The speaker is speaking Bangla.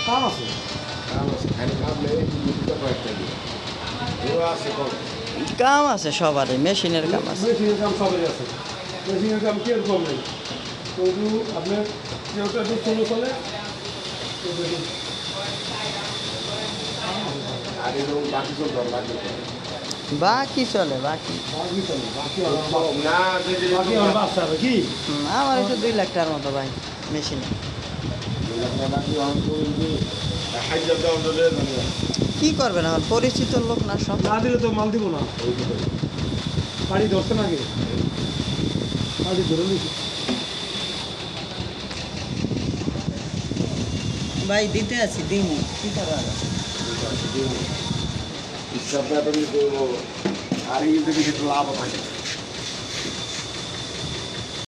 কাম আছে কাম আছে সবারই, মেশিনের কাম আছে। মেশিনের কাম সবারই আছে, মেশিনের কাম কি এরকম নেই। কিন্তু আপনার যেহেতু একটু চলে চলে বাকি চলে, বাকি বাকি চলে, বাকি আমার বাচ্চা হবে কি আমার একটু 2 লাখ টাকার মতো ভাই মেশিনে। কি করবেন এখন, পরিচিত লোক না সব। না দিলে তো মাল দিব না। পানি ধরছে না আগে, পানি ধরে নিচ্ছি ভাই দিতে আছি, দিন কি করার। আর এই যদি লাভ থাকে